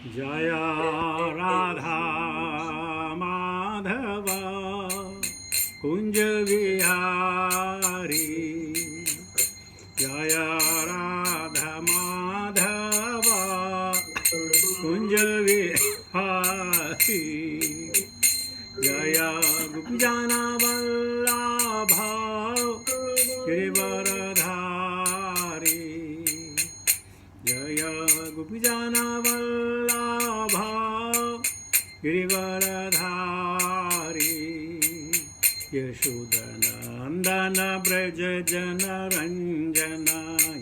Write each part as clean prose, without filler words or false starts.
जय राधा माधव कुंज विहारी। जय राधा माधव कुंज विहारी। जय गोपीजन वल्लभ गिरिवरधारी। जय गोपीजन वल्लभ गिरिवरधारी। यशोदनंदन व्रज जन रंजन।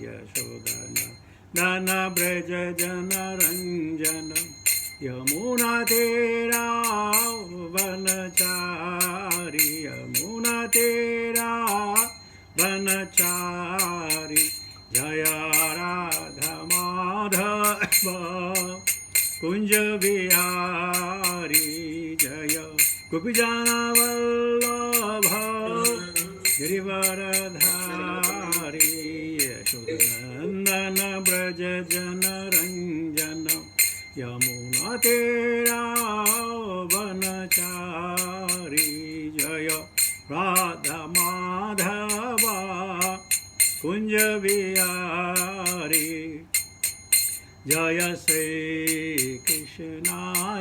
यशोदनंदन व्रज जन रंजन। यमुना तेरा वनचारी। यमुना तेरा वनचारी। जय राधा माधव कुंज विहारी। जय गोपीजन वल्लभ गिरिवरधारी। यशोदनंदन व्रज जन रंजन। यमुना तेरा वनचारी। जय राधा माधव कुंज विहारी। जय श्री कृष्ण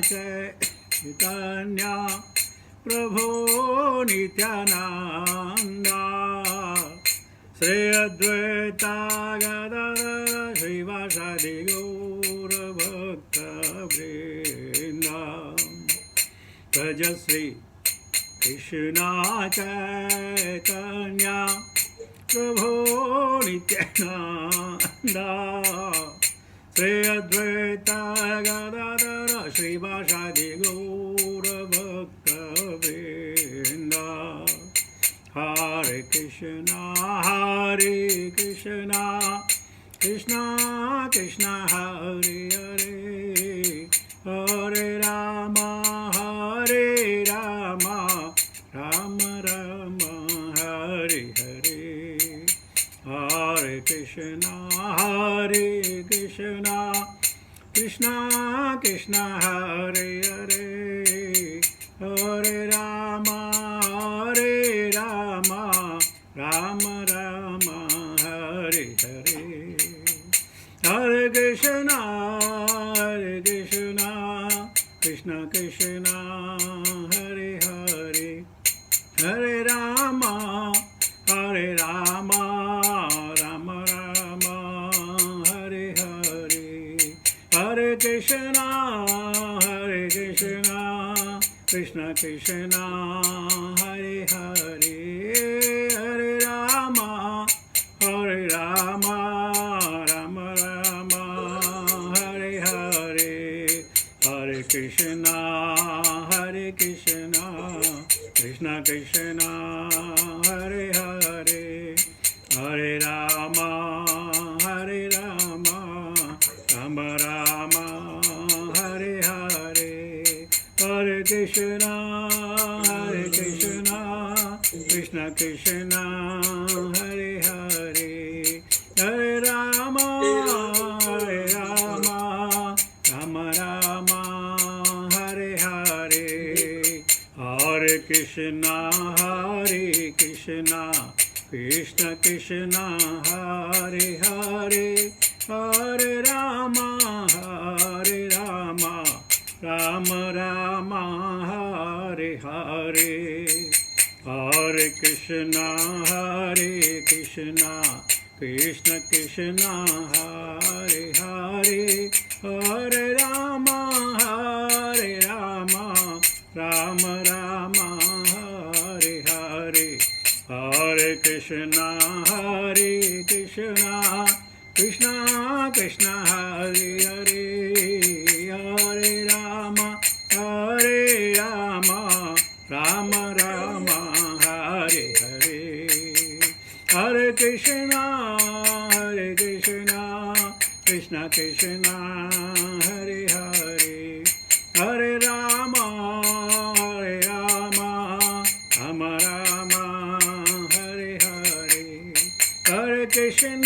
चैतन्य प्रभो नित्यानंद। श्री अद्वैत गदाधर श्रीवासादि गौर भक्तवृंद। भज श्री कृष्ण चैतन्य प्रभो नित्यानंद। श्री अद्वैत गदाधर श्रीवासादि गौर भक्तवृंद। हरे कृष्ण कृष्ण कृष्ण हरे हरे। हरे राम राम राम हरे हरे। हरे कृष्ण कृष्ण कृष्ण हरे हरे। हरे राम राम राम हरे हरे। हरे कृष्ण कृष्ण कृष्ण हरे हरे। हरे राम राम राम हरे हरे। हरे कृष्ण कृष्ण कृष्ण हरे हरे। हरे राम राम राम हरे हरे। हरे कृष्ण कृष्ण कृष्ण हरे हरे। हरे राम राम राम हरे हरे। हरे कृष्ण कृष्ण कृष्ण हरे हरे। हरे राम राम राम हरे हरे। हरे कृष्ण कृष्ण कृष्ण हरे हरे। हरे राम राम राम हरे हरे। हरे कृष्ण कृष्ण कृष्ण हरे हरे। हरे राम राम राम हरे हरे। हरे कृष्ण कृष्ण कृष्ण हरे हरे। हरे राम राम राम हरे हरे। हरे कृष्ण कृष्ण कृष्ण हरे हरे। हरे राम राम राम हरे हरे। हरे कृष्ण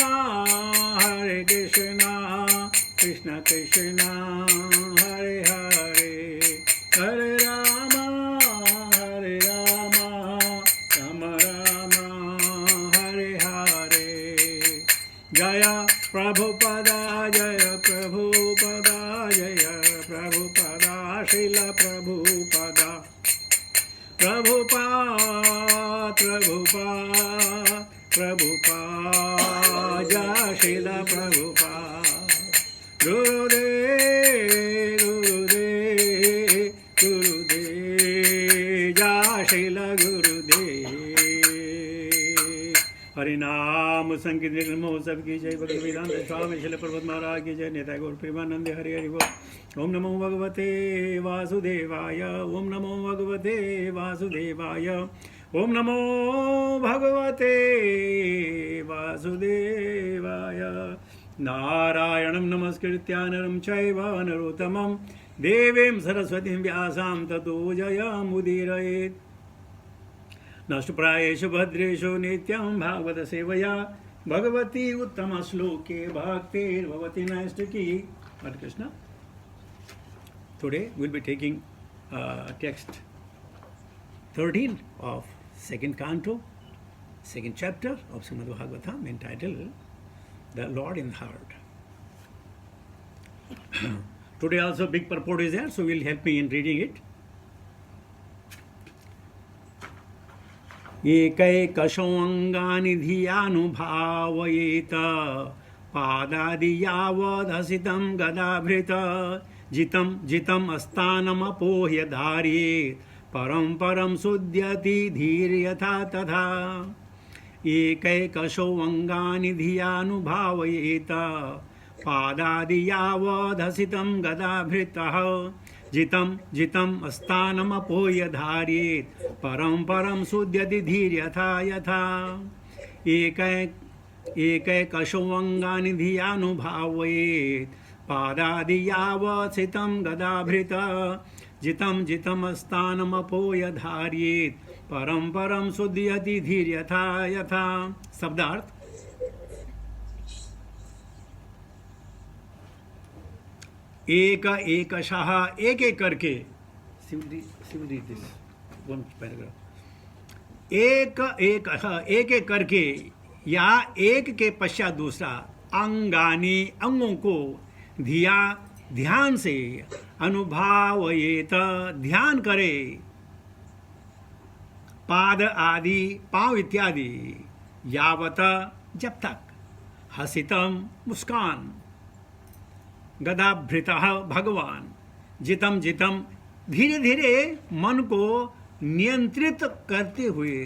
कृष्ण कृष्ण प्रभुपदा जय प्रभुपदा श्रील प्रभुपदा प्रभुपाद प्रभुपाद प्रभुपाद जय श्रील प्रभुपाद गुरुदेव गुरुदेव गुरुदेव जय श्रील गुरुदेव। हरिनाम संकीर्तन महोत्सव की जय। भक्ति वेदांत स्वामी श्रील प्रभुपाद महाराज की जय। नेता गौर प्रेमानंद हरि हरि बोल। ओम नमो भगवते वासुदेवाय। ओम नमो भगवते वासुदेवाय। ओम नमो भगवते वासुदेवाय। नारायणं नमस्कृत्य नरं चैव नरोत्तमं देवीं सरस्वतीं व्यासां ततो जयमुदीरयेत्। नष्टप्रायेषु भद्रेषु नित्यं भागवत सेवया भगवती उत्तम श्लोके भक्तिर्भवति नैष्टिकी। Hare Krishna. Today we'll be taking text 13 of second canto, second chapter of Srimad Bhagavatam, entitled The Lord in the Heart. Today also big purport is there, so will help me in reading it. एकैकशोऽङ्गानि धियानुभावयेत पादादि यावदसितं गदाभृत जितं जितं अस्तानमपोह्य धार्येत् परं परं शुध्यति धीर्यथा तथा। एकैकशोऽङ्गानि धियानुभावयेत पादादि यावदसितं गदाभृतः जितं जितं स्थानमपोह्य धार्येत् परं परं शुध्यति धीर्यथा यथा। एकैकशोऽङ्गानि धियानुभावयेत् पादादि यावदसितं गदाभृत जितं जितं स्थानमपोह्य धार्येत् परं परं शुध्यति धीर्यथा यथा। शब्दार्थ। एक एकशः एक एक करके एक एक करके या एक के पश्चात दूसरा अंगानी अंगों को धिया ध्यान से अनुभावयेत ध्यान करे पाद आदि पांव इत्यादि यावत जब तक हसितम मुस्कान गदाभृतः भगवान जितम जितम धीरे धीरे मन को नियंत्रित करते हुए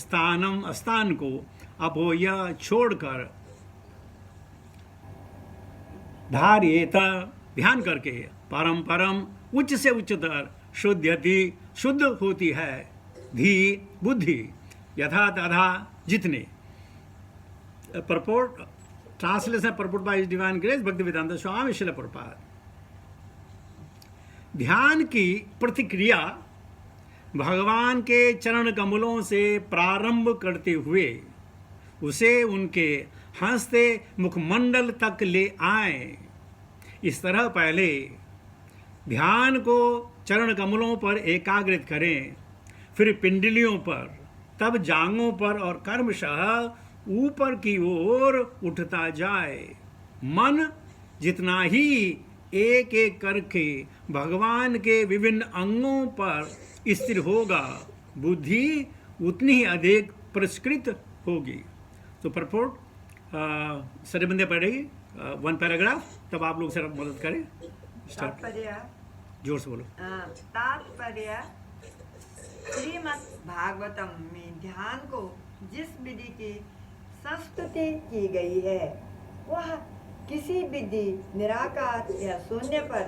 स्थानम स्थान को अपोह्य छोड़कर धार्येत ध्यान करके परम परम उच्च से उच्चतर शुद्धति शुद्ध होती है धी बुद्धि यथा तथा जितने। Purport translation purport by divine grace Bhaktivedanta Swami Srila Prabhupada. ध्यान की प्रतिक्रिया भगवान के चरण कमलों से प्रारंभ करते हुए उसे उनके हंसते मुखमंडल तक ले आए। इस तरह पहले ध्यान को चरण कमलों पर एकाग्रित करें, फिर पिंडलियों पर, तब जांघों पर और कर्मशः ऊपर की ओर उठता जाए। मन जितना ही एक एक करके भगवान के विभिन्न अंगों पर स्थिर होगा, बुद्धि उतनी ही अधिक पुरस्कृत होगी। तो परपोर्ट सरे बंदे पढ़ेगी वन पैराग्राफ, तब आप लोग सर मदद करें। तात्पर्य जोर से बोलो। तात्पर्य श्रीमद् भागवतम में ध्यान को जिस विधि की संस्तुति की गई है वह किसी विधि निराकार या शून्य पर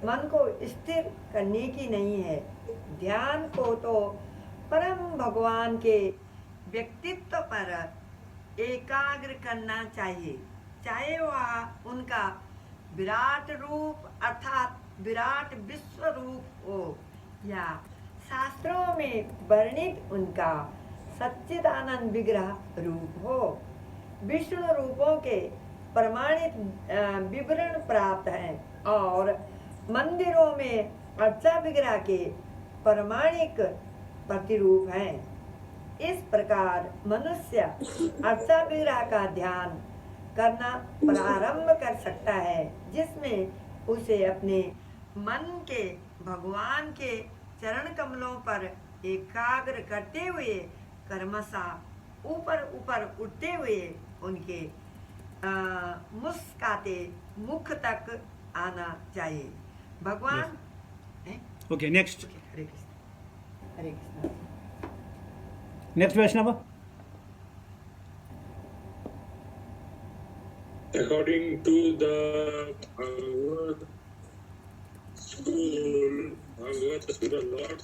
मन को स्थिर करने की नहीं है। ध्यान को तो परम भगवान के व्यक्तित्व पर एकाग्र करना चाहिए, चाहे वह उनका विराट रूप अर्थात विराट विश्व रूप हो या शास्त्रों में वर्णित उनका सच्चिदानंद विग्रह रूप हो। विष्णु रूपों के प्रमाणित विवरण प्राप्त हैं और मंदिरों में अर्चा विग्रह के प्रमाणिक प्रतिरूप हैं। इस प्रकार मनुष्य अर्चा विग्रह का ध्यान करना प्रारंभ कर सकता है, जिसमें उसे अपने मन के भगवान के चरण कमलों पर एकाग्र करते हुए क्रमशः ऊपर ऊपर उठते हुए उनके मुस्काते मुख तक आना चाहिए। भगवान okay, next Hare Krishna, Hare Krishna. Next Vaishnav. According to the Bhagavad school, the Lord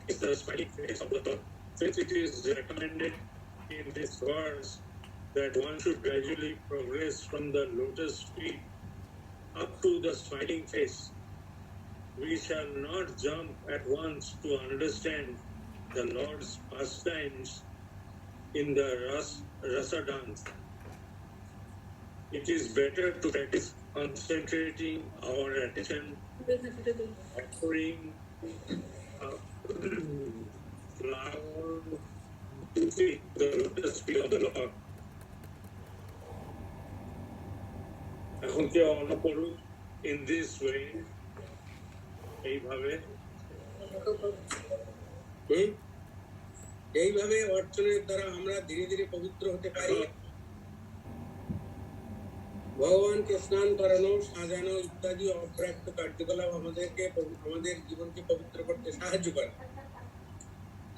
is the smiling face of the Lord. Since it is recommended in this verse that one should gradually progress from the lotus feet up to the smiling face, we shall not jump at once to understand the Lord's pastimes in the rasa dance. It is better to practice concentrating our attention, offering flower to see the lotus feet of the Lord. এখন কি আমরা করুন in this way, এইভাবে অর্চনের দ্বারা আমরা ধীরে ধীরে পবিত্র হতে পারি। ভগবানকে স্নান করানো, সাজানো ইত্যাদি অপ্রাপ্ত কার্যকলাপ আমাদের জীবনকে পবিত্র করতে সাহায্য করে।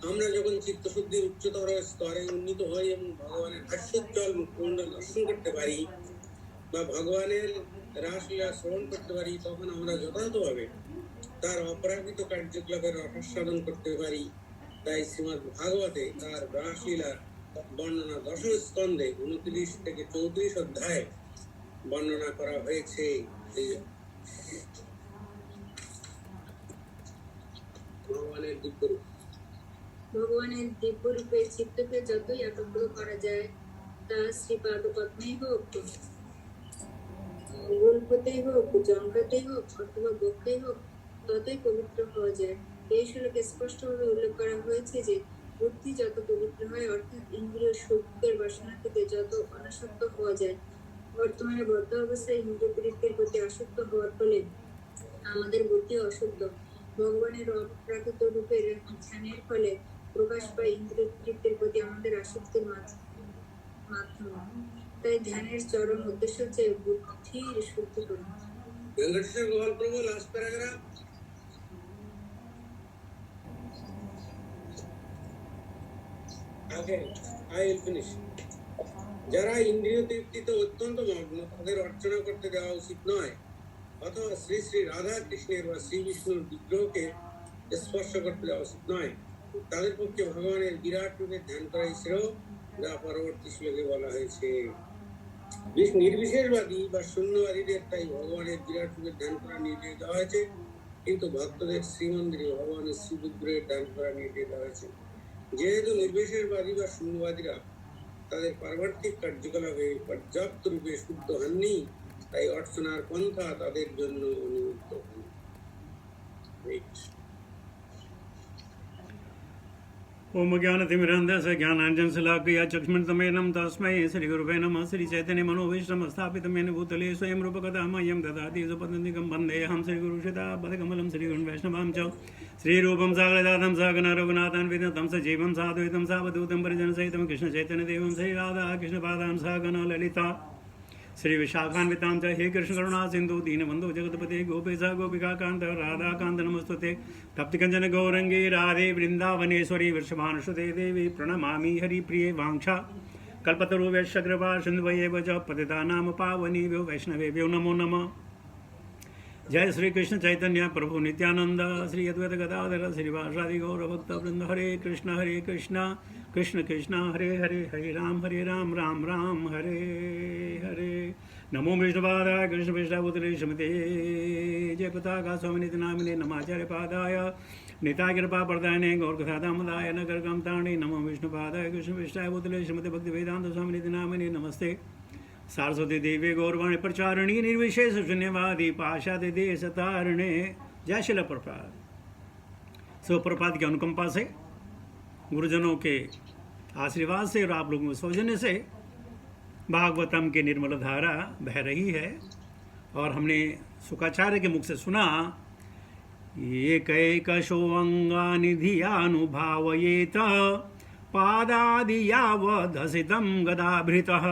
আমরা যখন চিত্তশুদ্ধির উচ্চতর স্তরে উন্নীত হই এবং ভগবানের হাস্যোজ্জ্বল মুখমণ্ডল দর্শন করতে পারি বা ভগবানের রাসলীলা শ্রবণ করতে পারি, তখন আমরা যথাযথভাবে তার অপরাকৃত কার্যকলাপের রসাস্বাদন করতে পারি। তাই শ্রীমদ্ ভাগবতে তার রাসলীলার বর্ণনা দশম স্কন্ধে 29 থেকে 34 অধ্যায়ে বর্ণনা করা হয়েছে। ভগবানের দিব্যরূপে চিত্তকে যতই একাগ্র করা যায়, তা শ্রীপাদ পদ্মে হোক, গোলপতে হোক, জঙ্কাতে হোক অথবা বক্ষে হোক, ততই পবিত্র হওয়া যায়। এই শ্লোকে স্পষ্টভাবে উল্লেখ করা হয়েছে যে বুদ্ধি যত পবিত্র হয়, অর্থাৎ ইন্দ্রিয় সুখের বাসনা থেকে যত অনাসক্ত হওয়া যায়। বর্তমানে বদ্ধ অবস্থায় ইন্দ্রিয় বৃত্তির প্রতি আসক্ত হওয়ার ফলে আমাদের বুদ্ধি অশুদ্ধ। ভগবানের অপ্রাকৃত রূপের ধ্যানের ফলে প্রকাশ পায় ইন্দ্রিয় বৃত্তির প্রতি আমাদের আসক্তির মাধ্যম। তাই ধ্যানের চরম উদ্দেশ্য হচ্ছে বুদ্ধির শুদ্ধিকরণ। Venkateshwar Gopal Prabhu last paragraph. Okay, I will finish. যারা ইন্দ্রিয় তৃপ্তিতে অত্যন্ত মগ্ন, তাদের অর্চনা করতে দেওয়া উচিত নয়, অথবা শ্রী শ্রী রাধা কৃষ্ণের বা শ্রী বিষ্ণুর বিগ্রহকে স্পর্শ করতে দেওয়া উচিত নয়। তাদের পক্ষে ভগবানের বিরাট রূপে ধ্যান করাই শ্রেয়, যা পরবর্তী শ্লোকে বলা হয়েছে। নির্বিশেষবাদী বা শূন্যবাদীদের তাই ভগবানের বিরাট রূপের ধ্যান করা নির্দেশ দেওয়া হয়েছে, কিন্তু ভক্তদের শ্রীমন্দিরে ভগবানের শ্রীবিগ্রহের ধ্যান করা নির্দেশ দেওয়া হয়েছে। যেহেতু নির্বিশেষবাদী বা শূন্যবাদীরা তাদের পারমার্থিক কার্যকলাপে পর্যাপ্ত রূপে শুদ্ধ হননি, তাই অর্চনার পন্থা তাদের জন্য অনুমুক্ত হয়নি। ओम ज्ञानतिमिरन्धस्य ज्ञानाञ्जनशलाकया चक्षुष्मन्तमेनं तस्मै श्रीगुरुवे नमः। श्रीचैतन्यमनोभीष्टं स्थापितं येन भूतले स्वयं रूपकथा मह्यं ददाति सुपदन्तिकं वन्देऽहं श्रीगुरुश्रितापदकमलं श्रीगुरुं वैष्णवां च श्रीरूपं साग्रजातं सहगण रघुनाथान् विदतं सजीवं साद्वैतं सावधूतं परिजनसहितं कृष्णचैतन्यदेवं श्रीराधा कृष्णपादान् सहगण ललिता श्री विशाखान्वितां च हे कृष्ण करुणा सिंधु दीनबंधु जगतपते गोपेश गोपिकाकांत राधाकांत नमस्तुते तप्तकंचन गौरंगी राधे वृंदावनेश्वरी वृषभानुसुते देवी प्रणमामि हरिप्रिये वाञ्छा कल्पतरु वैश्यकृपा सिन्धुभ्येव च पतितानां पावनेभ्यो वैष्णवेभ्यो नमो नमः। जय श्री कृष्ण चैतन्य प्रभु नित्यानंद श्री अद्वैत गदाधर श्रीवासादि गौरभक्तवृंद। हरे कृष्ण कृष्ण कृष्ण हरे हरे, हरे राम राम राम हरे हरे। नमो विष्णुपादाय कृष्ण विष्णुपुत्रे श्रीमते जय पताका स्वामिनिति नामिने नमाचार्य पादाय निताय कृपा प्रदायने गौरकथादामदाय नगरकामताणे। नमो विष्णुपादाय कृष्ण विष्णुपुत्रे श्रीमते भक्तिवेदांत स्वामिनिति नामिने नमस्ते। सरस्वती देवी गौरवाणी प्रचारिणी निर्विशेष शून्यवादी पाशादि देश तारिणे। जय शिल प्रपात। सो प्रपात की अनुकंपा से गुरुजनों के आशीर्वाद से और आप लोगों के सौजन्य से भागवतम की निर्मल धारा बह रही है। और हमने शुकाचार्य के मुख से सुना, एकैकशो अंगानि धियानुभावयेत पादादि यावदसितं गदाभृतः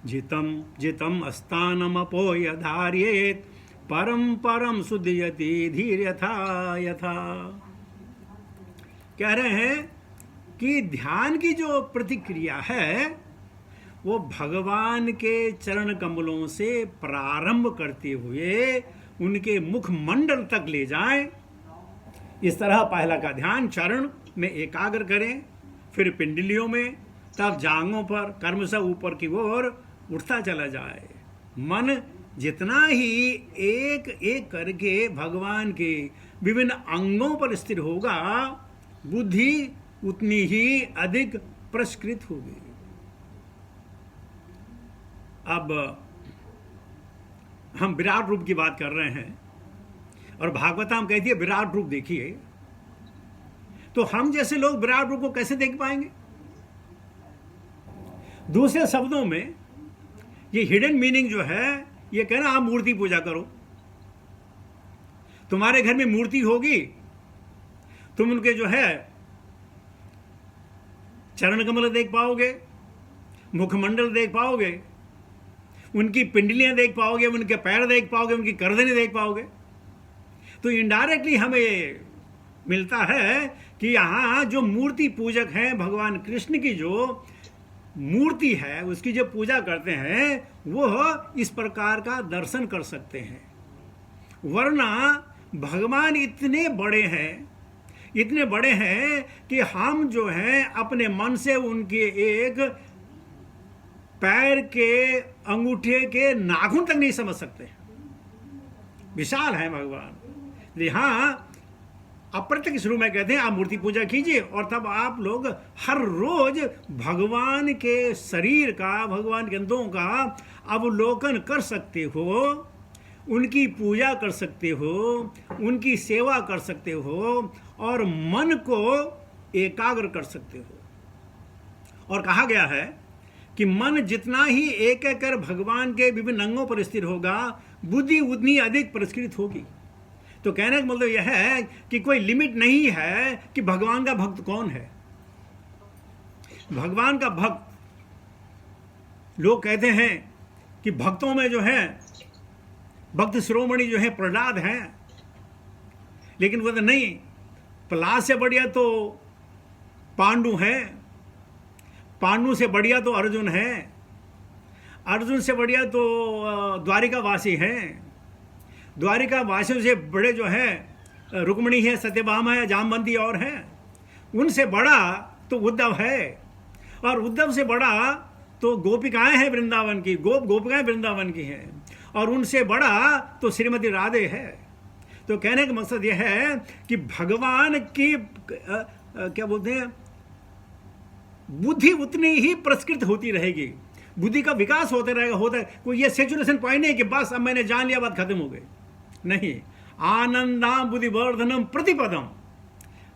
जितं जितं स्थानमपोय धार्येत परम परम सुदयति धीर यथा यथा। कह रहे हैं कि ध्यान की जो प्रतिक्रिया है वो भगवान के चरण कमलों से प्रारंभ करते हुए उनके मुखमंडल तक ले जाएं। इस तरह पहला का ध्यान चरण में एकाग्र करें, फिर पिंडलियों में, तब जांघों पर, कर्म से ऊपर की ओर उठता चला जाए। मन जितना ही एक एक करके भगवान के विभिन्न अंगों पर स्थिर होगा, बुद्धि उतनी ही अधिक परिष्कृत होगी। अब हम विराट रूप की बात कर रहे हैं और भागवतम कहती है विराट रूप देखिए, तो हम जैसे लोग विराट रूप को कैसे देख पाएंगे? दूसरे शब्दों में ये हिडन मीनिंग जो है, ये कहना आप मूर्ति पूजा करो। तुम्हारे घर में मूर्ति होगी, तुम उनके जो है चरण कमल देख पाओगे, मुखमंडल देख पाओगे, उनकी पिंडलियां देख पाओगे, उनके पैर देख पाओगे, उनकी गर्दनें देख पाओगे। तो इनडायरेक्टली हमें मिलता है कि यहाँ जो मूर्ति पूजक हैं, भगवान कृष्ण की जो मूर्ति है उसकी जो पूजा करते हैं, वो इस प्रकार का दर्शन कर सकते हैं। वरना भगवान इतने बड़े हैं कि हम जो हैं अपने मन से उनके एक पैर के अंगूठे के नाखून तक नहीं समझ सकते। विशाल है भगवान। यहाँ अप्रत्यक्ष शुरू में कहते हैं आप मूर्ति पूजा कीजिए, और तब आप लोग हर रोज भगवान के शरीर का, भगवान के अंगों का अवलोकन कर सकते हो, उनकी पूजा कर सकते हो, उनकी सेवा कर सकते हो और मन को एकाग्र कर सकते हो। और कहा गया है कि मन जितना ही एक एक कर भगवान के विभिन्न अंगों पर स्थिर होगा, बुद्धि उतनी अधिक परिष्कृत होगी। तो कहने का मतलब यह है कि कोई लिमिट नहीं है कि भगवान का भक्त कौन है। भगवान का भक्त, लोग कहते हैं कि भक्तों में जो है भक्त शिरोमणि जो है प्रहलाद हैं, लेकिन वो तो नहीं, प्रहलाद से बढ़िया तो पांडु हैं, पांडु से बढ़िया तो अर्जुन है, अर्जुन से बढ़िया तो द्वारिकावासी हैं, द्वारिका वासियों से बड़े जो है रुक्मिणी है, सत्यभामा है, जामवंती और हैं, उनसे बड़ा तो उद्धव है, और उद्धव से बड़ा तो गोपिकाएं हैं वृंदावन की, गोपिकाएं वृंदावन की हैं, और उनसे बड़ा तो श्रीमती राधे है। तो कहने का मकसद यह है कि भगवान की क्या बोलते हैं, बुद्धि उतनी ही परिष्कृत होती रहेगी, बुद्धि का विकास होते रहेगा। कोई ये सेचुरेशन पॉइंट नहीं कि बस अब मैंने जान लिया, बात खत्म हो गई, नहीं। आनंदाम बुद्धिवर्धनम प्रतिपदम,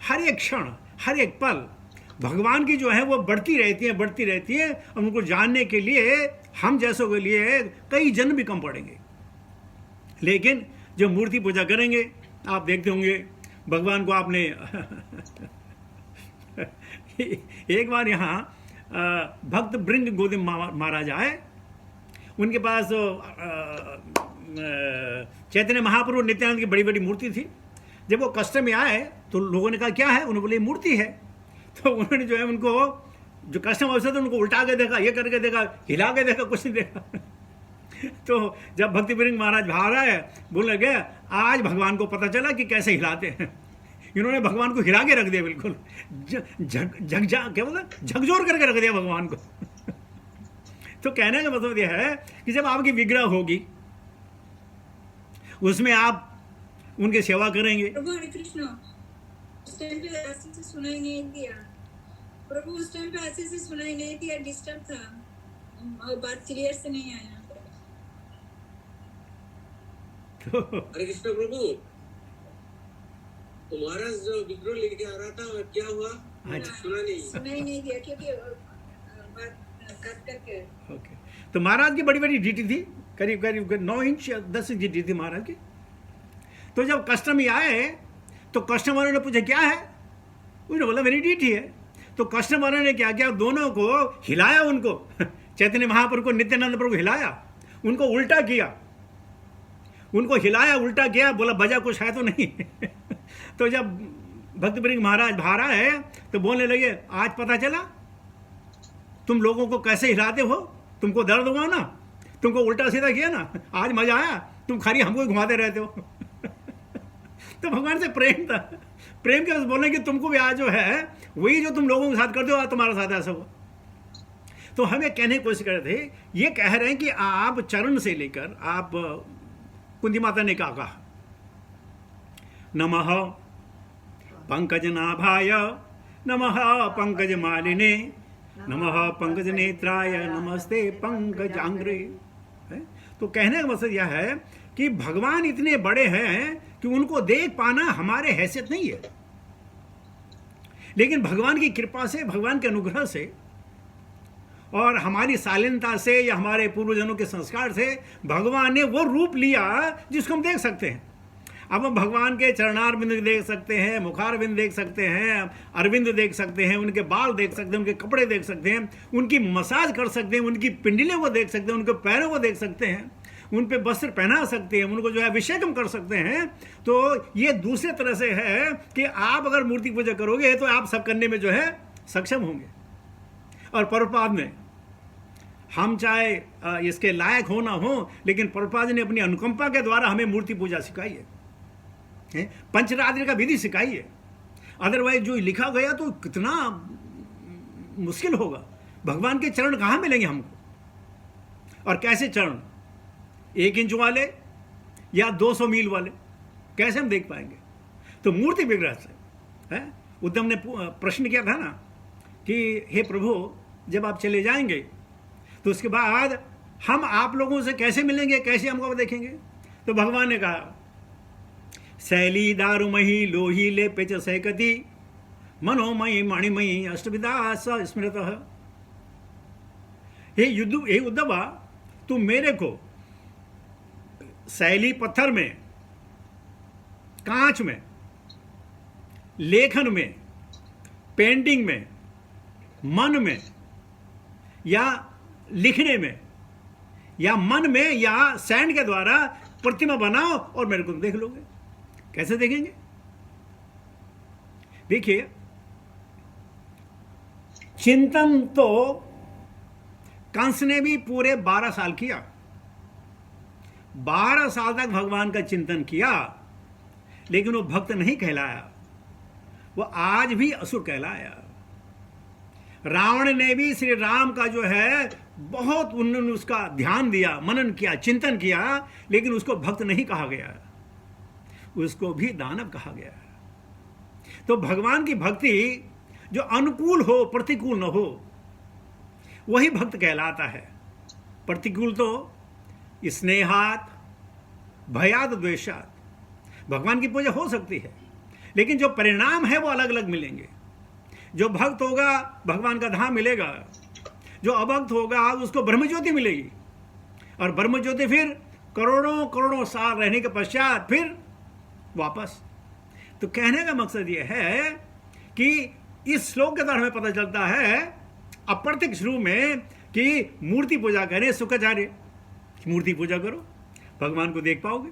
हर एक क्षण, हर एक पल भगवान की जो है वो बढ़ती रहती है। और उनको जानने के लिए हम जैसों के लिए कई जन्म भी कम पड़ेंगे। लेकिन जो मूर्ति पूजा करेंगे, आप देखते होंगे भगवान को आपने एक बार यहाँ भक्त भृंग गोविंद महाराज आए, उनके पास चैतन्य महाप्रभु नित्यानंद की बड़ी बड़ी मूर्ति थी। जब वो कष्ट में आए तो लोगों ने कहा क्या है, उन्होंने बोले मूर्ति है। तो उन्होंने जो है उनको, जो कस्टमर अवसर थे, उनको उल्टा के देखा, ये करके देखा, हिला के देखा, कुछ नहीं देखा। तो जब भक्ति भृंग महाराज बाहर आए, बोलने लगे आज भगवान को पता चला कि कैसे हिलाते हैं। इन्होंने भगवान को हिला के रख दिया, बिल्कुल क्या बोलते, झकझोर करके रख दिया भगवान को। तो कहने का मतलब यह है कि जब आपकी विग्रह होगी, उसमें आप उनकी सेवा करेंगे। प्रभु हरे कृष्ण, उस टाइम पे ऐसे से सुनाई नहीं दिया प्रभु, उस टाइम पे ऐसे से सुनाई नहीं दिया, डिस्टर्ब था और बात क्लियर से नहीं आया। हरे कृष्ण प्रभु, तुम्हारा जो विग्रह लेके आ रहा था क्या हुआ? अच्छा, सुना नहीं। सुनाई नहीं दिया क्योंकि बात काट करके। ओके। तो महाराज की बड़ी बड़ी डीटी थी, करीब करीब 9 इंच या 10 इंच डीटी थी महाराज की। तो जब कस्टमर आए तो कस्टमर ने पूछा क्या है, उसने बोला मेरी डीटी है। तो कस्टमर ने क्या किया, दोनों को हिलाया, उनको चैतन्य महाप्रभु को, नित्यानंद प्रभु को हिलाया, उनको उल्टा किया, उनको हिलाया उल्टा किया, बोला बजा कुछ है तो नहीं। तो जब भक्त वृंद महाराज बाहर आए तो बोलने लगे आज पता चला तुम लोगों को कैसे हिलाते हो, तुमको दर्द हुआ ना, तुमको उल्टा सीधा किया ना, आज मजा आया, तुम खाली हमको ही घुमाते रहते हो। तो भगवान से प्रेम था, प्रेम के बोलने कि तुमको भी आज जो है वही जो तुम लोगों के साथ करते हो आज तुम्हारे साथ ऐसा हुआ। तो हमें कहने की कोशिश कर रहे थे, ये कह रहे हैं कि आप चरण से लेकर आप, कुंती माता ने क्या कहा, नमः पंकज नाभाय, नमः पंकज मालिने, नमः पंकज नेत्राय, नमस्ते पंकजांग्रे। तो कहने का मतलब यह है कि भगवान इतने बड़े हैं कि उनको देख पाना हमारे हैसियत नहीं है, लेकिन भगवान की कृपा से, भगवान के अनुग्रह से और हमारी शालीनता से या हमारे पूर्वजनों के संस्कार से भगवान ने वो रूप लिया जिसको हम देख सकते हैं। अब हम भगवान के चरणारविंद देख सकते हैं, मुखारविंद देख सकते हैं, अरविंद देख सकते हैं, उनके बाल देख सकते हैं, उनके कपड़े देख सकते हैं, उनकी मसाज कर सकते हैं, उनकी पिंडलियों को देख सकते हैं, उनके पैरों को देख सकते हैं, उन पे वस्त्र पहना सकते हैं, उनको जो है अभिषेकम कर सकते हैं। तो ये दूसरे तरह से है कि आप अगर मूर्ति पूजा करोगे तो आप सब करने में जो है सक्षम होंगे। और प्रभुपाद ने, हम चाहे इसके लायक हो ना हो, लेकिन प्रभुपाद ने अपनी अनुकंपा के द्वारा हमें मूर्ति पूजा सिखाई है, पंचरात्रि का विधि सिखाई है। अदरवाइज जो लिखा गया तो कितना मुश्किल होगा। भगवान के चरण कहाँ मिलेंगे हमको, और कैसे चरण, 1 इंच वाले या 200 मील वाले, कैसे हम देख पाएंगे। तो मूर्ति विग्रह से है। उद्धव ने प्रश्न किया था ना कि हे प्रभु जब आप चले जाएंगे तो उसके बाद हम आप लोगों से कैसे मिलेंगे, कैसे हमको देखेंगे। तो भगवान ने कहा शैली दारुमही लोही ले पेच सहकती मनोमयी मणिमयी अष्टविधा स्मृत। हे उद्धवा, तू मेरे को शैली पत्थर में, कांच में, लेखन में, पेंटिंग में, मन में या लिखने में या मन में या सैंड के द्वारा प्रतिमा बनाओ और मेरे को देख लोगे। कैसे देखेंगे? देखिए, चिंतन तो कंस ने भी पूरे 12 साल किया, 12 साल तक भगवान का चिंतन किया, लेकिन वो भक्त नहीं कहलाया, वो आज भी असुर कहलाया। रावण ने भी श्री राम का जो है बहुत उन्होंने उसका ध्यान दिया, मनन किया, चिंतन किया, लेकिन उसको भक्त नहीं कहा गया, उसको भी दानव कहा गया। तो भगवान की भक्ति जो अनुकूल हो, प्रतिकूल न हो, वही भक्त कहलाता है। प्रतिकूल तो स्नेहात भयात द्वेषात, भगवान की पूजा हो सकती है, लेकिन जो परिणाम है वो अलग अलग मिलेंगे। जो भक्त होगा भगवान का धाम मिलेगा, जो अभक्त होगा उसको ब्रह्मज्योति मिलेगी, और ब्रह्मज्योति फिर करोड़ों करोड़ों साल रहने के पश्चात फिर वापस। तो कहने का मकसद यह है कि इस श्लोक के द्वारा हमें पता चलता है अप्रत्यक्ष रूप में कि मूर्ति पूजा करें, शुक्राचार्य मूर्ति पूजा करो, भगवान को देख पाओगे,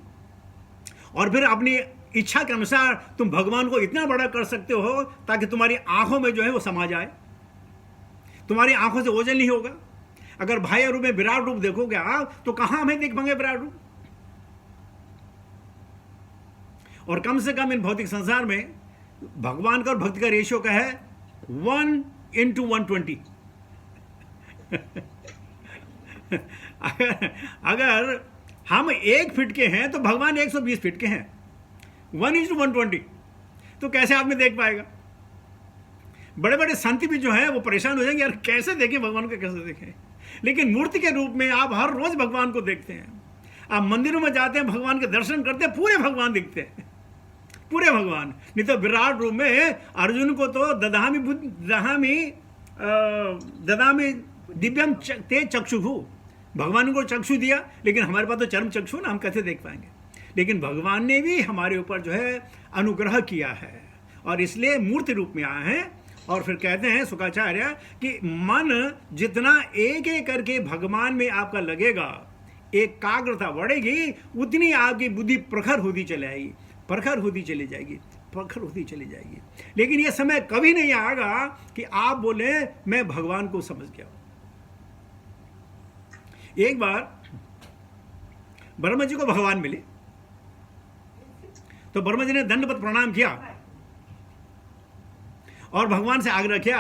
और फिर अपनी इच्छा के अनुसार तुम भगवान को इतना बड़ा कर सकते हो ताकि तुम्हारी आंखों में जो है वो समा जाए, तुम्हारी आंखों से ओझल नहीं होगा। अगर बाह्य रूप में विराट रूप देखोगे आप तो कहां हमें देख पाएंगे विराट रूप। और कम से कम इन भौतिक संसार में भगवान का और भक्ति का रेशियो का है 1:120। अगर हम 1 फीट के हैं तो भगवान 120 फीट के हैं, 1:120। तो कैसे आदमी देख पाएगा? बड़े बड़े संत भी जो है वो परेशान हो जाएंगे, यार कैसे देखें भगवान को, कैसे देखें। लेकिन मूर्ति के रूप में आप हर रोज भगवान को देखते हैं, आप मंदिरों में जाते हैं, भगवान के दर्शन करते हैं, पूरे भगवान दिखते हैं। पूरे भगवान। नहीं तो विराट रूप में अर्जुन को तो ददामी दिव्यम ते चक्षुषु, भगवान को चक्षु दिया, लेकिन हमारे पास तो चर्म चक्षु ना, हम कैसे देख पाएंगे। लेकिन भगवान ने भी हमारे ऊपर जो है अनुग्रह किया है और इसलिए मूर्ति रूप में आए हैं। और फिर कहते हैं शुक्राचार्य कि मन जितना एक एक करके भगवान में आपका लगेगा, एकाग्रता बढ़ेगी, उतनी आपकी बुद्धि प्रखर होती चली आएगी, प्रखर होती चली जाएगी, प्रखर होती चली जाएगी। लेकिन यह समय कभी नहीं आएगा कि आप बोले मैं भगवान को समझ गया। एक बार ब्रह्मा जी को भगवान मिले तो ब्रह्मा जी ने दंडवत प्रणाम किया और भगवान से आग्रह किया,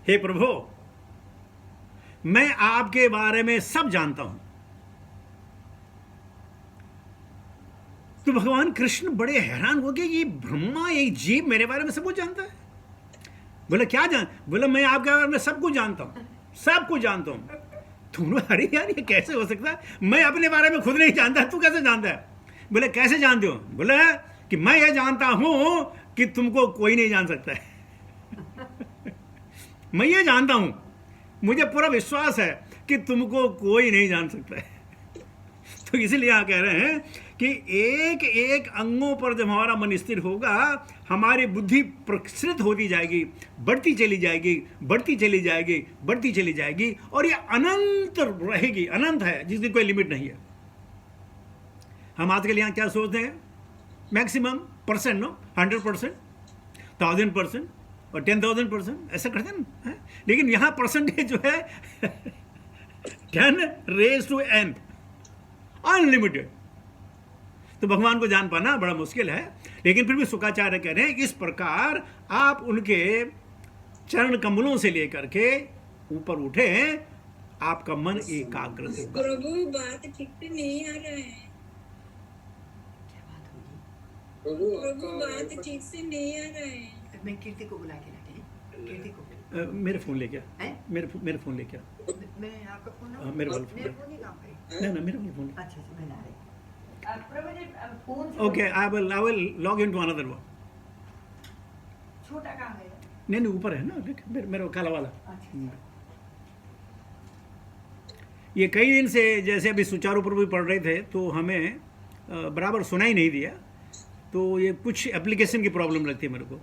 हे प्रभु, मैं आपके बारे में सब जानता हूं। तो भगवान कृष्ण बड़े हैरान हो गए, ये ब्रह्मा, एक जीव मेरे बारे में सब कुछ जानता है। बोले क्या जान? बोले मैं आपके बारे में सब कुछ जानता हूं, सब कुछ जानता हूं। तुम, अरे यार ये कैसे हो सकता है? मैं अपने बारे में खुद नहीं जानता, तू कैसे जानता है? बोले कैसे जानते हो? बोले कि मैं ये जानता हूं कि तुमको कोई नहीं जान सकता है। मैं ये जानता हूं, मुझे पूरा विश्वास है कि तुमको कोई नहीं जान सकता है। तो इसलिए यहां कह रहे हैं कि एक एक अंगों पर जब हमारा मन स्थिर होगा, हमारी बुद्धि प्रसृत होती जाएगी, बढ़ती चली जाएगी, बढ़ती चली जाएगी, बढ़ती चली जाएगी, और ये अनंत रहेगी, अनंत है, जिसकी कोई लिमिट नहीं है। हम आजकल यहाँ क्या सोचते हैं? मैक्सिमम परसेंट, नो 100%, 1000% और 10,000% ऐसा करते हैं ना। लेकिन यहाँ परसेंटेज जो है 10⁻⁴, अनलिमिटेड। तो भगवान को जान पाना बड़ा मुश्किल है। लेकिन फिर भी शुक्राचार्य कह रहे हैं इस प्रकार आप उनके चरण कमलों से लेकर के ऊपर उठे, आपका मन एकाग्र होगा। प्रभु बात ठीक से नहीं आ रहा है। प्रभु बात ठीक से नहीं आ रहा है। मैं कीर्ति को बुला के रखे, कीर्ति को। मेरे फोन लेके मेरे फोन लेके मैं आपका फोन, मेरे वाला मेरे फोन ही काम करे। ना मेरे वाला फोन। अच्छा मैं ला रही। प्रभु जी फोन से okay, I will log in to another one. छोटा कहाँ है? नहीं ऊपर है ना, देख मेरा काला वाला। अच्छा ये कई दिन से जैसे अभी सुचारू रूप में पढ़ रहे थे तो हमें बराबर सुनाई नहीं दिया, तो ये कुछ एप्लीकेशन की प्रॉब्लम लगती है मेरे को।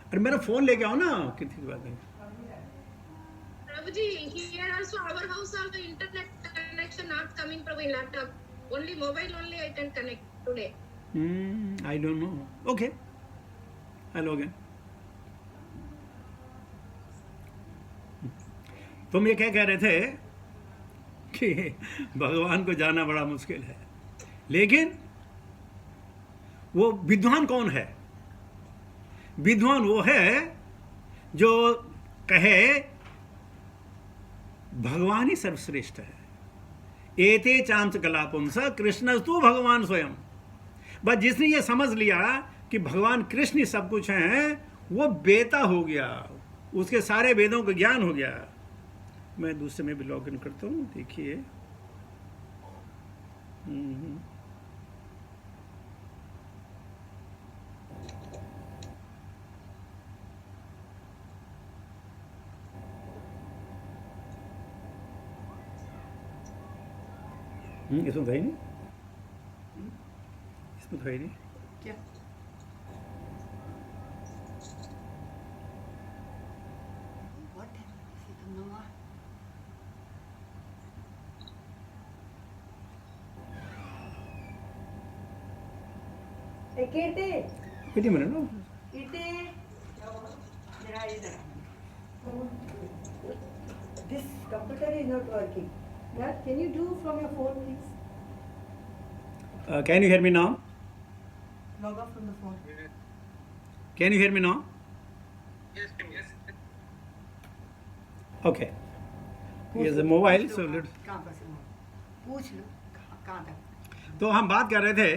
अरे मेरा फोन लेके आओ ना, कितनी बात है। Prabhu ji, here also our house also internet connection not coming from my laptop. Only mobile only I can connect today. I don't know. Okay, I'll log in. तुम ये क्या कह रहे थे कि भगवान को जाना बड़ा मुश्किल है, लेकिन वो विद्वान कौन है? विद्वान वो है जो कहे भगवान ही सर्वश्रेष्ठ है। एते चांस कलापुंस कृष्णस्तु भगवान स्वयं। बस जिसने ये समझ लिया कि भगवान कृष्ण ही सब कुछ हैं, वो बेता हो गया, उसके सारे वेदों का ज्ञान हो गया। मैं दूसरे में भी लॉग इन करता हूँ, देखिए। इसमें तो है नहीं, इसमें तो है नहीं। क्या? What? कीर्ति, कितनी मिनट नो? कीर्ति, मेरा इधर। This computer is not working. That can you do from your phone, please? Can you hear me now? Log off from the phone. Can you hear me now? Yes, yes. Okay. Here's the mobile, so let's. कहाँ पर से पूछ लो, कहाँ तक? तो हम बात कर रहे थे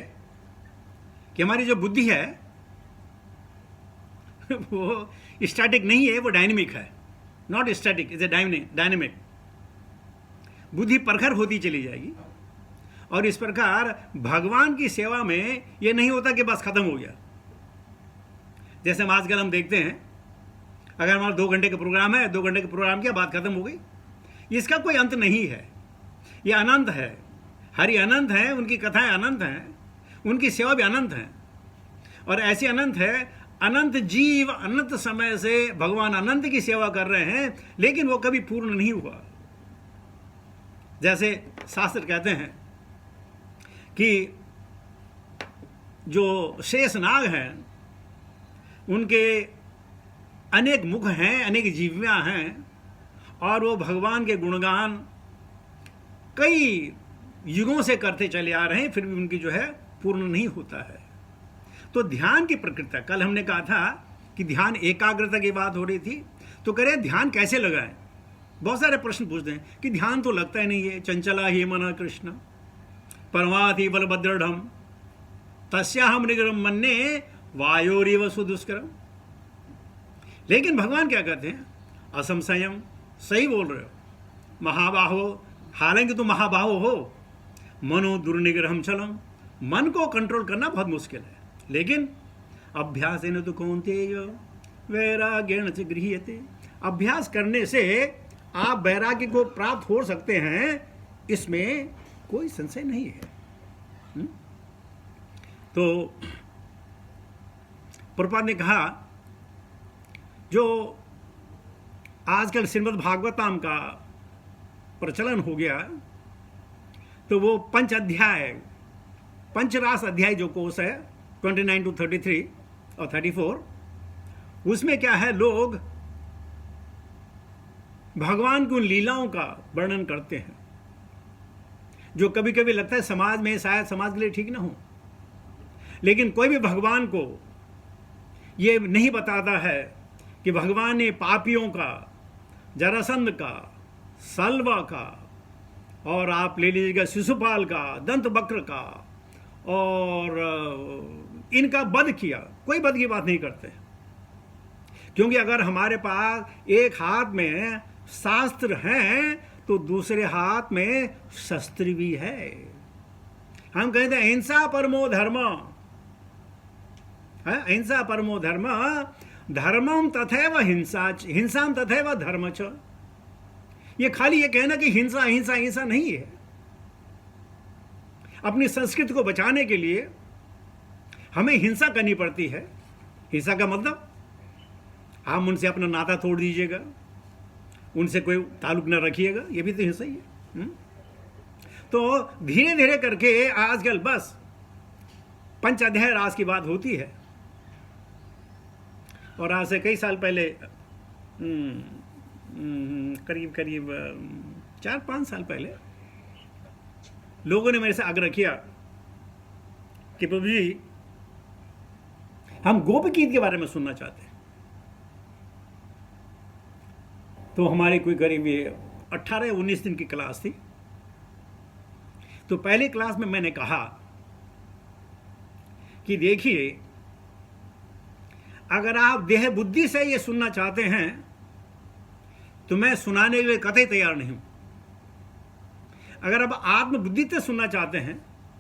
कि हमारी जो बुद्धि है वो स्टैटिक नहीं है, वो डायनेमिक है। Not static, is a dynamic. बुद्धि प्रखर होती चली जाएगी और इस प्रकार भगवान की सेवा में ये नहीं होता कि बस खत्म हो गया। जैसे हम आजकल हम देखते हैं, अगर हमारा 2 घंटे का प्रोग्राम है, 2 घंटे के प्रोग्राम की बात खत्म हो गई, इसका कोई अंत नहीं है। ये अनंत है, हरि अनंत है, उनकी कथाएं अनंत हैं, उनकी सेवा भी अनंत है। और ऐसी अनंत है, अनंत जीव अनंत समय से भगवान अनंत की सेवा कर रहे हैं, लेकिन वो कभी पूर्ण नहीं हुआ। जैसे शास्त्र कहते हैं कि जो शेष नाग हैं उनके अनेक मुख हैं, अनेक जीवियां हैं, और वो भगवान के गुणगान कई युगों से करते चले आ रहे हैं, फिर भी उनकी जो है पूर्ण नहीं होता है। तो ध्यान की प्रकृति, कल हमने कहा था कि ध्यान एकाग्रता की बात हो रही थी, तो कह रहे ध्यान कैसे लगाएं। बहुत सारे प्रश्न पूछते हैं कि ध्यान तो लगता ही नहीं है, चंचला ही मना कृष्ण परमाति बलभद्रढ़ तस्याहम निगरम मन्ने वायोरिव सुदुष्करम। लेकिन भगवान क्या कहते हैं, असंशयम, सही बोल रहे हो महाबाहो, हालांकि तुम महाबाहो हो, मनो दुर्निग्रहम चलम, मन को कंट्रोल करना बहुत मुश्किल है, लेकिन अभ्यासेन तो कौन्तेय वैराग्येण च गृह्यते, अभ्यास करने से आप वैराग्य को प्राप्त हो सकते हैं, इसमें कोई संशय नहीं है। तो प्रभुपाद ने कहा जो आजकल श्रीमद् भागवतम का प्रचलन हो गया, तो वो 5 अध्याय, पंचरास अध्याय जो कोर्स है 29 to 33 और 34, उसमें क्या है, लोग भगवान की उन लीलाओं का वर्णन करते हैं जो कभी कभी लगता है समाज में शायद समाज के लिए ठीक ना हो, लेकिन कोई भी भगवान को ये नहीं बताता है कि भगवान ने पापियों का, जरासंध का, सल्वा का, और आप ले लीजिएगा शिशुपाल का, दंत वक्र का, और इनका वध किया। कोई वध की बात नहीं करते, क्योंकि अगर हमारे पास एक हाथ में शास्त्र हैं तो दूसरे हाथ में शस्त्र भी है। हम कहते हैं अहिंसा परमो धर्म, अहिंसा परमो धर्म, धर्मम तथैव हिंसा, हिंसाम तथैव धर्म च। ये खाली ये कहना कि हिंसा हिंसा हिंसा नहीं है। अपनी संस्कृति को बचाने के लिए हमें हिंसा करनी पड़ती है। हिंसा का मतलब आप उनसे अपना नाता तोड़ दीजिएगा, उनसे कोई ताल्लुक न रखिएगा, ये भी तो हिंसा ही है। तो धीरे धीरे करके आजकल बस 5 अध्याय रास की बात होती है, और आज से कई साल पहले, करीब 4-5 साल पहले लोगों ने मेरे से आग्रह किया कि प्रभु जी हम गोप गीत के बारे में सुनना चाहते हैं। तो हमारी कोई करीब 18-19 दिन की क्लास थी। तो पहली क्लास में मैंने कहा कि देखिए, अगर आप देह बुद्धि से ये सुनना चाहते हैं तो मैं सुनाने के लिए कतई तैयार नहीं हूं। अगर आप आत्म बुद्धि से सुनना चाहते हैं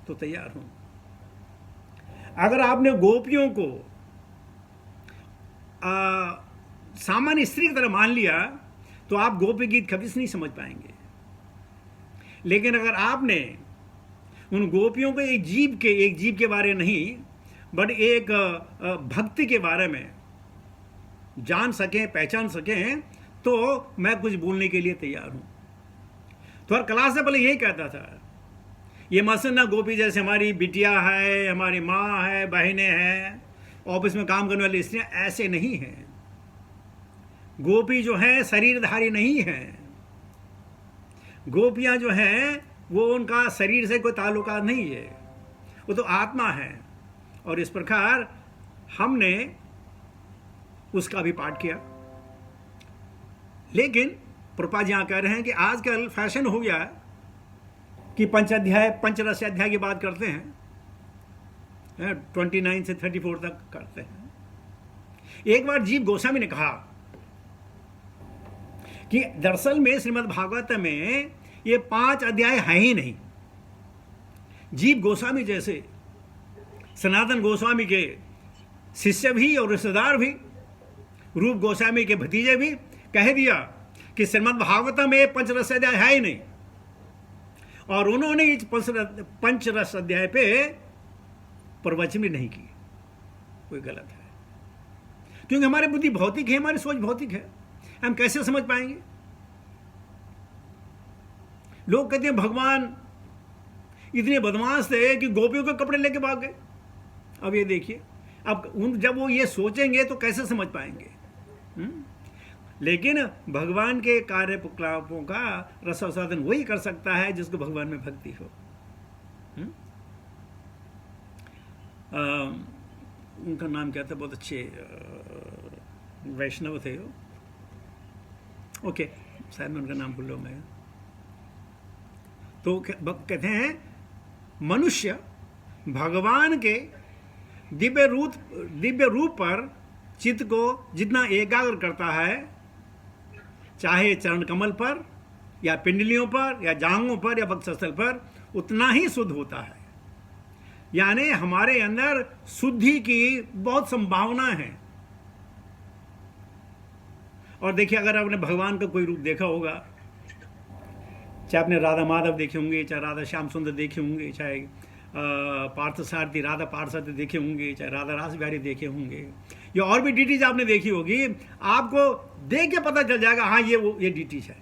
तो तैयार हूं। अगर आपने गोपियों को सामान्य स्त्री की तरह मान लिया तो आप गोपी गीत कभी नहीं समझ पाएंगे। लेकिन अगर आपने उन गोपियों को एक जीव के बारे नहीं, बट एक भक्ति के बारे में जान सकें, पहचान सकें, तो मैं कुछ बोलने के लिए तैयार हूं। तो हर क्लास से पहले यही कहता था, ये मसन्ना गोपी जैसे हमारी बिटिया है, हमारी माँ है, बहनें हैं, ऑफिस में काम करने वाली स्त्रियां, ऐसे नहीं हैं। गोपी जो है शरीरधारी नहीं है। गोपियां जो हैं वो उनका शरीर से कोई ताल्लुकात नहीं है, वो तो आत्मा है। और इस प्रकार हमने उसका भी पाठ किया। लेकिन प्रभुपाद जी यहाँ कह रहे हैं कि आजकल फैशन हो गया है कि पंचरस अध्याय की बात करते हैं, 29 से 34 तक करते हैं। एक बार जीव गोस्वामी ने कहा कि दरअसल में श्रीमद् भागवत में ये 5 अध्याय हैं ही नहीं। जीव गोस्वामी जैसे सनातन गोस्वामी के शिष्य भी और रिश्तेदार भी, रूप गोस्वामी के भतीजे भी कह दिया कि श्रीमद् भागवतम में पंचरस अध्याय है ही नहीं, और उन्होंने इस पंचरस अध्याय पे प्रवचन भी नहीं की। कोई गलत है, क्योंकि हमारी बुद्धि भौतिक है, हमारी सोच भौतिक है, हम कैसे समझ पाएंगे? लोग कहते हैं भगवान इतने बदमाश थे कि गोपियों के कपड़े लेके भाग गए। अब ये देखिए, अब जब वो ये सोचेंगे तो कैसे समझ पाएंगे? लेकिन भगवान के कार्यकलापों का रसास्वादन वही कर सकता है जिसको भगवान में भक्ति हो। उनका नाम क्या था, बहुत अच्छे वैष्णव थे वो, ओके शायद मैं उनका नाम भूल रहा हूँ। तो कहते हैं मनुष्य भगवान के दिव्य रूप पर चित्त को जितना एकाग्र करता है, चाहे चरण कमल पर या पिंडलियों पर या जांघों पर या वक्षस्थल पर, उतना ही शुद्ध होता है। यानी हमारे अंदर शुद्धि की बहुत संभावना है। और देखिए, अगर आपने भगवान का कोई रूप देखा होगा, चाहे आपने राधा माधव देखे होंगे, चाहे राधा श्याम सुंदर देखे होंगे, चाहे पार्थसारथी राधा पार्थसारथी देखे होंगे, चाहे राधा रास बिहारी देखे होंगे, या और भी डिटीज आपने देखी होगी, आपको देख के पता चल जाएगा हाँ ये डिटीज है।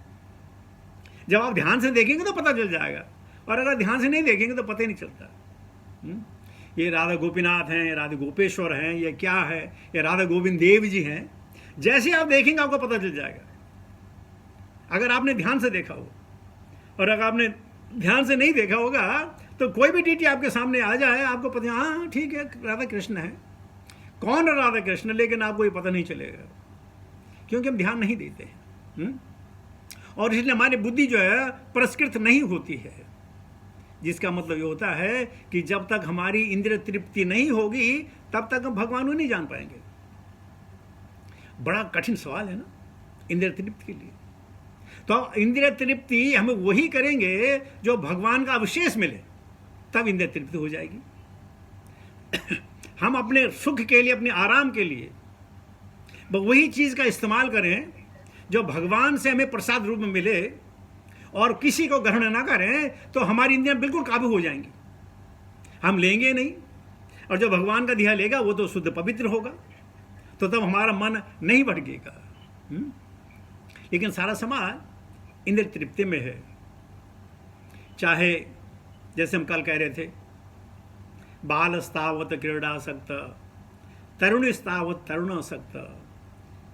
जब आप ध्यान से देखेंगे तो पता चल जाएगा, और अगर ध्यान से नहीं देखेंगे तो पता ही नहीं चलता। ये राधा गोपीनाथ हैं, राधा गोपेश्वर हैं, ये क्या है, ये राधा गोविंद देव जी हैं। जैसे आप देखेंगे आपको पता चल जाएगा, अगर आपने ध्यान से देखा हो। और अगर आपने ध्यान से नहीं देखा होगा तो कोई भी डीटी आपके सामने आ जाए, आपको पता हाँ ठीक है राधा कृष्ण है, कौन है राधा कृष्ण, लेकिन आपको ये पता नहीं चलेगा, क्योंकि हम ध्यान नहीं देते हैं। और इसलिए हमारी बुद्धि जो है पुरस्कृत नहीं होती है, जिसका मतलब ये होता है कि जब तक हमारी इंद्रिय तृप्ति नहीं होगी तब तक हम भगवान को नहीं जान पाएंगे। बड़ा कठिन सवाल है ना इंद्रिय तृप्ति के लिए। तो इंद्रिय तृप्ति हम वही करेंगे जो भगवान का अवशेष मिले, तब इंद्रिय तृप्ति हो जाएगी। हम अपने सुख के लिए, अपने आराम के लिए वही चीज का इस्तेमाल करें जो भगवान से हमें प्रसाद रूप में मिले, और किसी को ग्रहण ना करें, तो हमारी इंद्रियां बिल्कुल काबू हो जाएंगी। हम लेंगे नहीं, और जो भगवान का दिया लेगा वो तो शुद्ध पवित्र होगा, तो तब हमारा मन नहीं भटकेगा। लेकिन सारा समाज इंद्रिय तृप्ति में है। चाहे जैसे हम कल कह रहे थे, बालस्तावत क्रीडासक्त, तरुणस्तावत तरुणासक्त,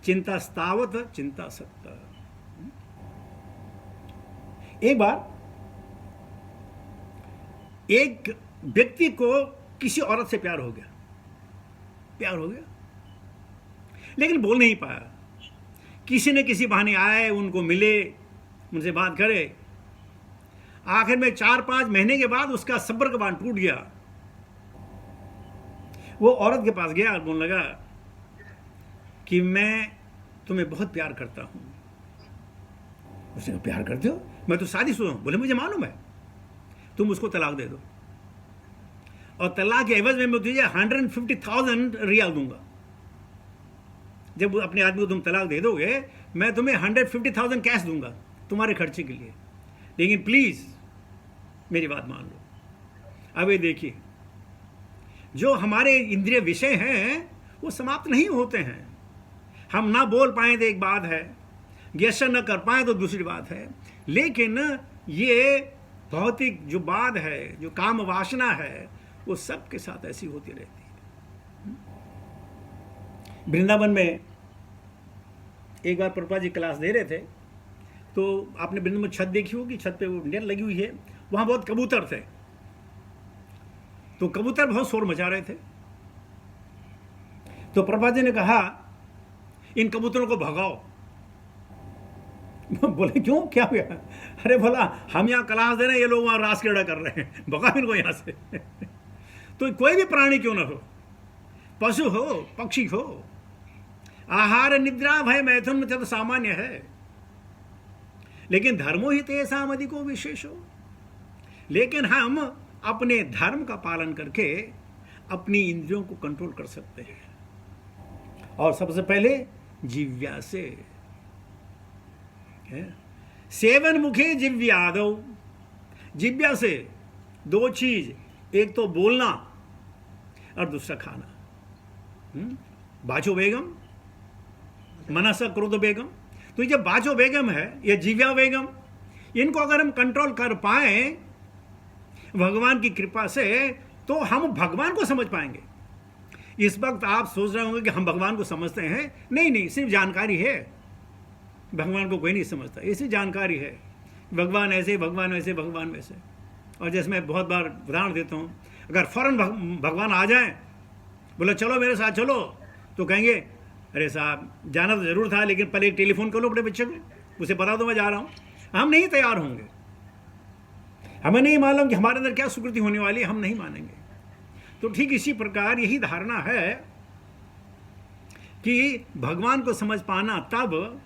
चिंतास्तावत चिंतासक्त। एक बार एक व्यक्ति को किसी औरत से प्यार हो गया, लेकिन बोल नहीं पाया। किसी न किसी बहाने आए, उनको मिले, उनसे बात करे। आखिर में 4-5 महीने के बाद उसका सब्र का बांध टूट गया। वो औरत के पास गया और बोलने लगा कि मैं तुम्हें बहुत प्यार करता हूं। उसने कहा प्यार करते हो? मैं तो शादीशुदा हूं। बोले मुझे मालूम है, तुम उसको तलाक दे दो, और तलाक के एवज में मैं तुझे 150,000 रियाल दूंगा। जब अपने आदमी को तुम तलाक दे दोगे, मैं तुम्हें 150,000 कैश दूंगा तुम्हारे खर्चे के लिए, लेकिन प्लीज मेरी बात मान लो। अब ये देखिए, जो हमारे इंद्रिय विषय हैं वो समाप्त नहीं होते हैं। हम ना बोल पाए तो एक बात है, गेस्चर न कर पाए तो दूसरी बात है, लेकिन ये भौतिक जो बात है, जो काम वासना है, वो सबके साथ ऐसी होती रहती है। वृंदावन में एक बार प्रभुपाद जी क्लास दे रहे थे, तो आपने वृंदावन में छत देखी होगी, छत पे वो नेट लगी हुई है, वहां बहुत कबूतर थे। तो कबूतर बहुत शोर मचा रहे थे। तो प्रभुपाद जी ने कहा इन कबूतरों को भगाओ। बोले क्यों, क्या हुआ? अरे बोला हम यहाँ क्लास दे रहे हैं, ये लोग वहां रास क्रीड़ा कर रहे हैं, भगाओ इनको यहां से। तो कोई भी प्राणी क्यों ना हो, पशु हो, पक्षी हो, आहार निद्रा भय मैथुन में तो सामान्य है, लेकिन धर्मो ही तेसाम अधिको विशेषो। लेकिन हम अपने धर्म का पालन करके अपनी इंद्रियों को कंट्रोल कर सकते हैं। और सबसे पहले जिव्या से है। सेवन मुखे जिव्यादौ, जिव्या से दो चीज, एक तो बोलना और दूसरा खाना। बाचो बेगम मनसा क्रोध बेगम। तो ये बाचो बेगम है, ये जिव्या बेगम, इनको अगर हम कंट्रोल कर पाए भगवान की कृपा से तो हम भगवान को समझ पाएंगे। इस वक्त आप सोच रहे होंगे कि हम भगवान को समझते हैं। नहीं नहीं, सिर्फ जानकारी है। भगवान को कोई नहीं समझता, ऐसी जानकारी है। भगवान ऐसे, भगवान वैसे, भगवान वैसे। और जैसे मैं बहुत बार उदाहरण देता हूँ, अगर फौरन भगवान आ जाए, बोले चलो मेरे साथ चलो, तो कहेंगे अरे साहब जाना तो जरूर था, लेकिन पहले एक टेलीफोन कर लो अपने बच्चे को, उसे बता दो मैं जा रहा हूँ। हम नहीं तैयार होंगे। हमें नहीं मालूम कि हमारे अंदर क्या सुकृति होने वाली है, हम नहीं मानेंगे। तो ठीक इसी प्रकार यही धारणा है कि भगवान को समझ पाना तब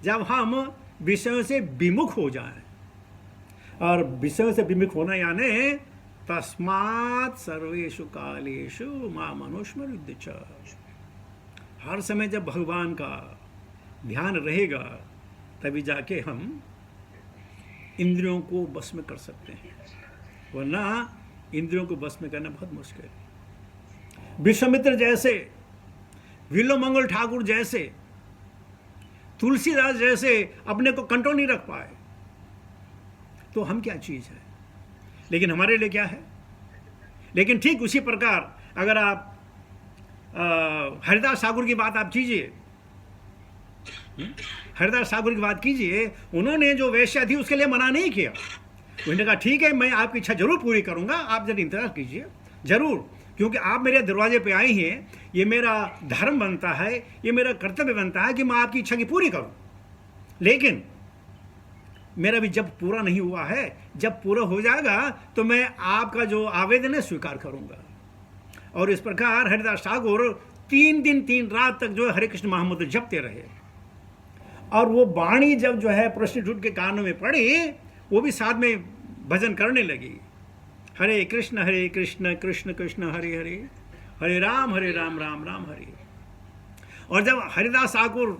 जब हम विषयों से विमुख हो जाएं। और विषयों से विमुख होना यानी तस्मात् सर्वेषु कालेषु माम अनुस्मरति च। हर समय जब भगवान का ध्यान रहेगा तभी जाके हम इंद्रियों को बस में कर सकते हैं, वरना इंद्रियों को बस में करना बहुत मुश्किल है। विश्वामित्र जैसे, विलोमंगल ठाकुर जैसे, तुलसीदास जैसे अपने को कंट्रोल नहीं रख पाए तो हम क्या चीज है, लेकिन हमारे लिए क्या है। लेकिन ठीक उसी प्रकार अगर आप हरिदास ठाकुर की बात आप कीजिए, हरिदास ठाकुर की बात कीजिए, उन्होंने जो वेश्या थी उसके लिए मना नहीं किया। उन्होंने कहा ठीक है, मैं आपकी इच्छा जरूर पूरी करूंगा, आप जरा इंतजार कीजिए जरूर, क्योंकि आप मेरे दरवाजे पे आई हैं, ये मेरा धर्म बनता है, ये मेरा कर्तव्य बनता है कि मैं आपकी इच्छा की पूरी करूं। लेकिन मेरा भी जब पूरा नहीं हुआ है, जब पूरा हो जाएगा तो मैं आपका जो आवेदन है स्वीकार करूंगा। और इस प्रकार हरिदास ठाकुर 3 दिन 3 रात तक जो है हरे कृष्ण महामंत्र जपते रहे। और वो वाणी जब जो है प्रोस्टिट्यूट के कानों में पड़ी, वो भी साथ में भजन करने लगी, हरे कृष्ण कृष्ण कृष्ण हरे हरे, हरे राम राम राम हरे। और जब हरिदास ठाकुर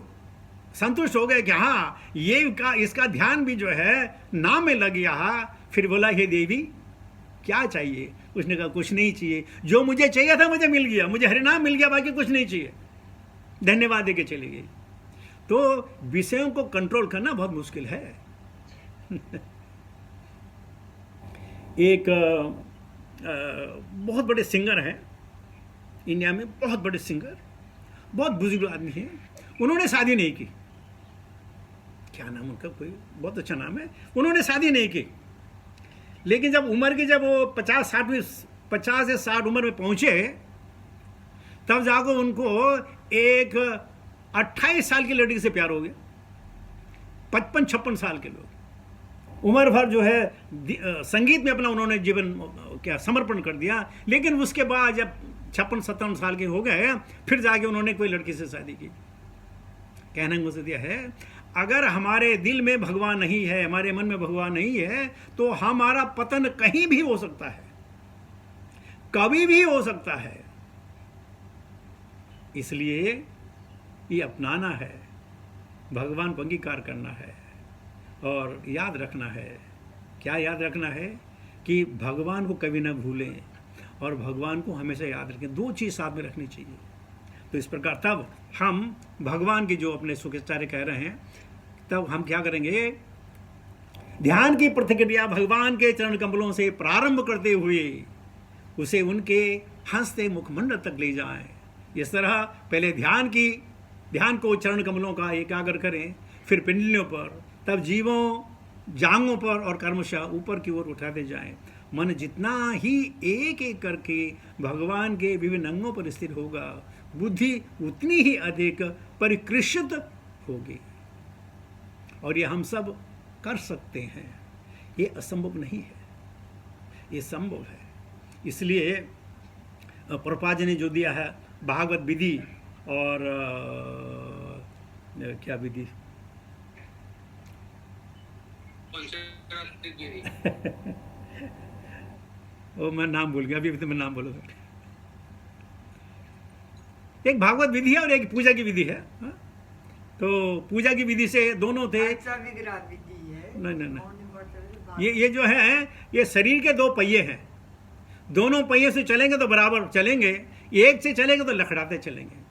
संतुष्ट हो गए कि हाँ ये इसका ध्यान भी जो है नाम में लग गया, फिर बोला हे देवी क्या चाहिए। उसने कहा कुछ नहीं चाहिए, जो मुझे चाहिए था मुझे मिल गया, मुझे हरिनाम मिल गया, बाकी कुछ नहीं चाहिए, धन्यवाद देके चली गई। तो विषयों को कंट्रोल करना बहुत मुश्किल है। एक बहुत बड़े सिंगर हैं इंडिया में, बहुत बड़े सिंगर, बहुत बुजुर्ग आदमी हैं, उन्होंने शादी नहीं की। क्या नाम उनका, कोई बहुत अच्छा नाम है। उन्होंने शादी नहीं की, लेकिन जब उम्र की जब वो 50 से 60 उम्र में पहुंचे, तब जाकर उनको एक 28 साल की लड़की से प्यार हो गया। 55-56 साल के लोग उम्र भर जो है संगीत में अपना उन्होंने जीवन क्या समर्पण कर दिया, लेकिन उसके बाद जब 56-57 साल के हो गए, फिर जाके उन्होंने कोई लड़की से शादी की। कहने का मकसद यह है, अगर हमारे दिल में भगवान नहीं है, हमारे मन में भगवान नहीं है, तो हमारा पतन कहीं भी हो सकता है, कभी भी हो सकता है। इसलिए ये अपनाना है, भगवान को अंगीकार करना है और याद रखना है। क्या याद रखना है कि भगवान को कभी ना भूलें और भगवान को हमेशा याद रखें। 2 चीज़ साथ में रखनी चाहिए। तो इस प्रकार तब हम भगवान की जो अपने सुखेचार्य कह रहे हैं, तब हम क्या करेंगे, ध्यान की प्रतिक्रिया भगवान के चरण कमलों से प्रारंभ करते हुए उसे उनके हंसते मुखमंडल तक ले जाएं। इस तरह पहले ध्यान को चरण कमलों का एकाग्र करें, फिर पिंडलियों पर, तब जीवों जांघों पर और कर्मशः ऊपर की ओर उठाते जाएं। मन जितना ही एक एक करके भगवान के विभिन्न अंगों पर स्थिर होगा, बुद्धि उतनी ही अधिक परिकृष्ट होगी। और ये हम सब कर सकते हैं, ये असंभव नहीं है, ये संभव है। इसलिए प्रभुपाद जी ने जो दिया है भागवत विधि और क्या विधि वो मैं नाम भूल गया, अभी तो मैं नाम बोला था। एक भागवत विधि है और एक पूजा की विधि है। हाँ? तो पूजा की विधि से दोनों थे। अच्छा विग्रह विधि है। नहीं, ये जो है ये शरीर के दो पहिए हैं, दोनों पहिए से चलेंगे तो बराबर चलेंगे, एक से चलेंगे तो लखड़ाते चलेंगे।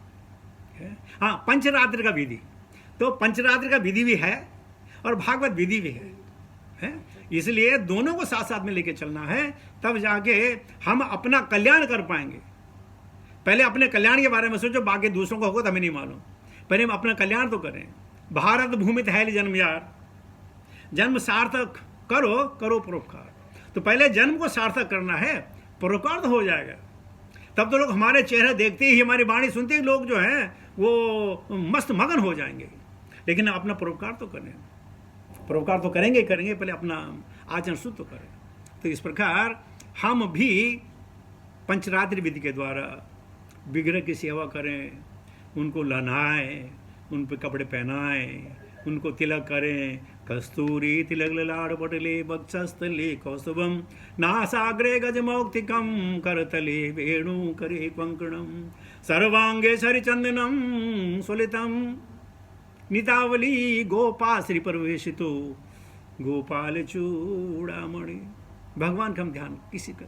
हाँ, पंचरात्र का विधि, तो पंचरात्र का विधि भी है और भागवत विधि भी है। इसलिए दोनों को साथ साथ में लेके चलना है, तब जाके हम अपना कल्याण कर पाएंगे। पहले अपने कल्याण के बारे में सोचो, बाकी दूसरों को होगा तो हमें नहीं मालूम, पहले हम अपना कल्याण तो करें। भारत भूमि है जन्म यार, जन्म सार्थक करो करो परोपकार। तो पहले जन्म को सार्थक करना है, परोपकार तो हो जाएगा। तब तो लोग हमारे चेहरे देखते ही, हमारी वाणी सुनते ही लोग जो हैं वो मस्त मगन हो जाएंगे। लेकिन अपना परोपकार तो करें, परोपकार तो करेंगे पहले अपना आचरण शुद्ध तो करें। तो इस प्रकार हम भी पंचरात्रि विधि के द्वारा विग्रह की सेवा करें, उनको लहनाएं, उन पर कपड़े पहनाएं, उनको तिलक करें। कस्तूरी तिलक ललाट पटले वक्षस्थले कौस्तुभम नासाग्रे गजमौक्तिकम करतले वेणु करे कंकणम सर्वांगे सरिचंदनम सुलितम नितावली गोपा श्री परवेशितो गोपाल चूड़ामणि। भगवान का हम ध्यान किसी का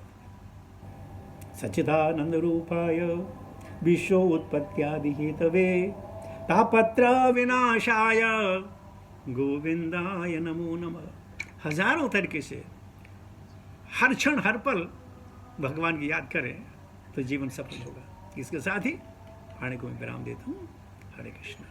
सच्चिदानंद रूपाय विश्व उत्पत्त्यादि हेतवे तापत्र विनाशाय गोविंदाय नमो नमः। हजारों तरीके से हर क्षण हर पल भगवान की याद करें तो जीवन सफल होगा। इसके साथ ही वाणी को मैं विराम देता हूँ। हरे कृष्ण।